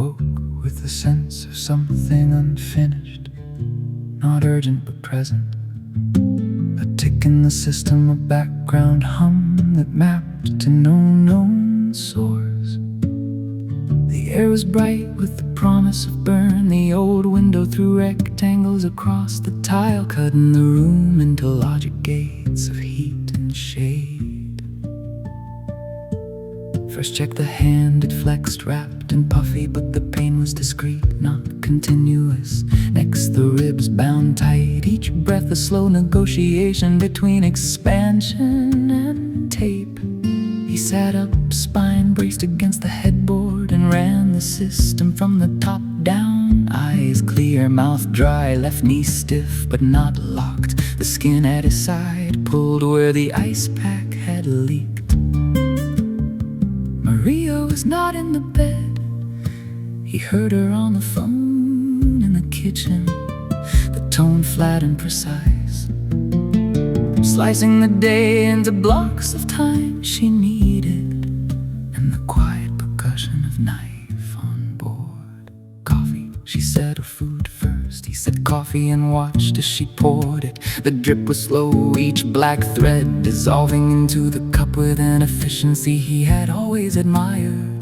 woke with a sense of something unfinished, not urgent but present. A tick in the system, a background hum that mapped to no known source. The air was bright with the promise of burn. The old window threw rectangles across the tile, cutting the room into logic gates of heat and shade. First checked the hand, it flexed, wrapped and puffy, but the pain was discreet, not continuous. Next the ribs bound tight, each breath a slow negotiation between expansion and tape. He sat up, spine braced against the headboard, and ran the system from the top down. Eyes clear, mouth dry, left knee stiff but not locked. The skin at his side pulled where the ice pack had leaked. Maria was not in the bed. He heard her on the phone in the kitchen, the tone flat and precise, slicing the day into blocks of time she needed, and the quiet percussion of knife on board. Coffee, she said, or food first? He said coffee and watched as she poured it. The drip was slow, each black thread dissolving into the cup with an efficiency he had always admired.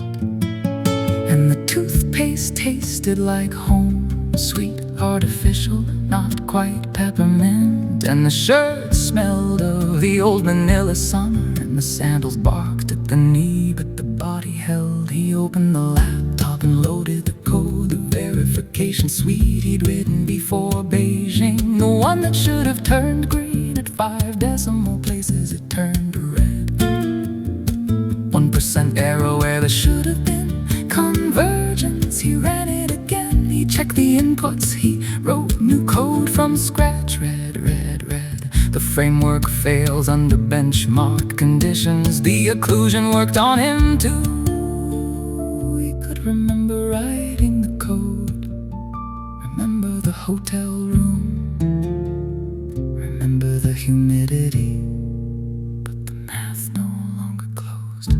And the toothpaste tasted like home, sweet, artificial, not quite peppermint. And the shirt smelled of the old Manila summer, and the sandals barked at the knee, but the body held. He opened the laptop and loaded the code, the verification suite he'd written before Beijing. The one that should have turned green at 5 decimal places, it turned red. 1% error where there should have been convergence. He ran it again, he checked the inputs, he wrote new code from scratch. Red, red, red. The framework fails under benchmark conditions. The occlusion worked on him too. He could remember writing the code, remember the hotel room, remember the humidity, but the math no longer closed.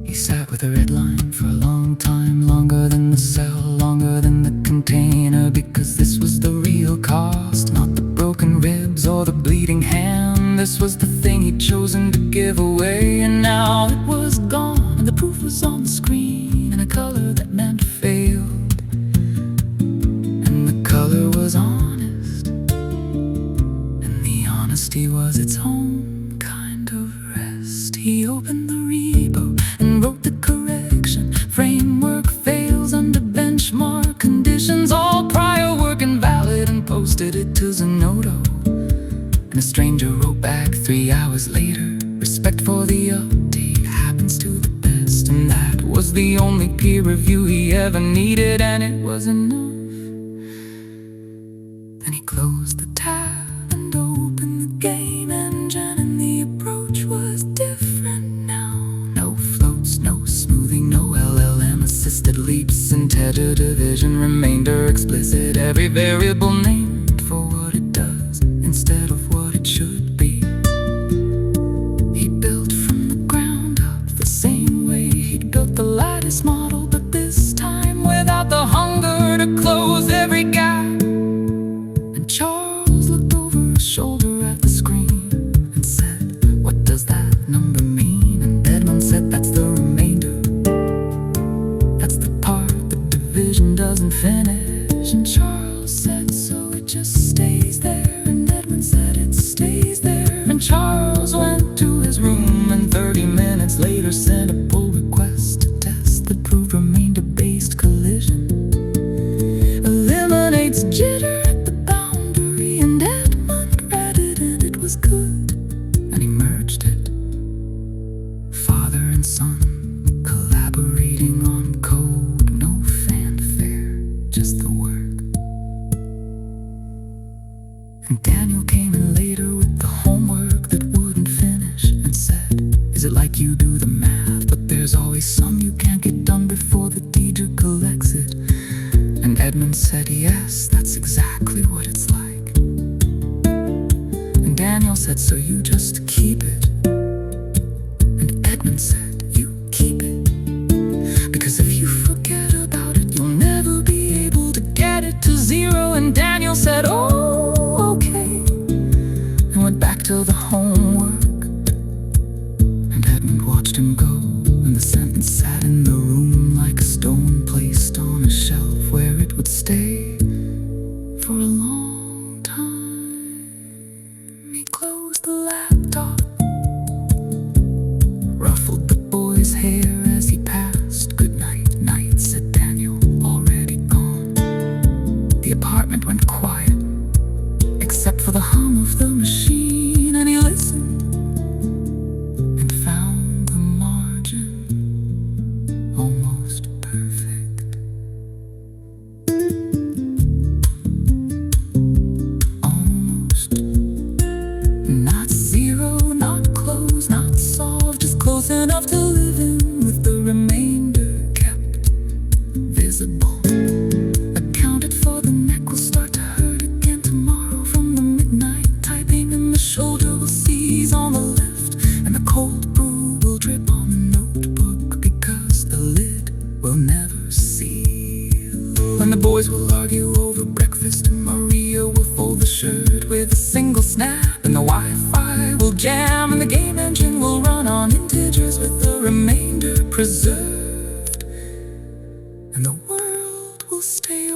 He sat with a red line for a long time, longer than the cell, longer than the container, because this was the real cost, not the broken ribs or the bleeding hand. This was the thing he'd chosen to give away, and now it was gone, and the proof was on the screen in a color that meant failed. And the color was honest, and the honesty was its own kind of rest. He opened the repo and wrote the correction. Framework fails under benchmark conditions, all prior work invalid, and posted it to Zenodo. And a stranger wrote back 3 hours later, respect for the update happens to the best. And that was the only peer review he ever needed, and it was enough. Then he closed the tab and opened the game engine, and the approach was different now. No floats, no smoothing, no LLM assisted leaps, and integer division, remainder explicit, every variable named for what it does instead of what it should be. He built from the ground up the same way he'd built the lattice model, but this time without the hunger to close every gap. And Charles looked over his shoulder at the screen and said, "What does that number mean?" And Edmund said, "That's the remainder. That's the part the division doesn't finish." And Charles said, "So it just stays there." And Edmund said, "It stays there." And Charles went to his room and 30 minutes later sent a pull request to test the proved remainder-based collision. Eliminates jitter at the boundary, and Edmund read it and it was good. And he merged it. Father and son collaborating on code, no fanfare, just the work. And Daniel came in later with the homework that wouldn't finish and said, "Is it like you do the math, but there's always some you can't get done before the teacher collects it?" And Edmund said, "Yes, that's exactly what it's like." And Daniel said, "So you just keep it?" And Edmund said, "You keep it." we'll never see. When the boys will argue over breakfast, and Maria will fold the shirt with a single snap, and the Wi-Fi will jam, and the game engine will run on integers with the remainder preserved, and the world will stay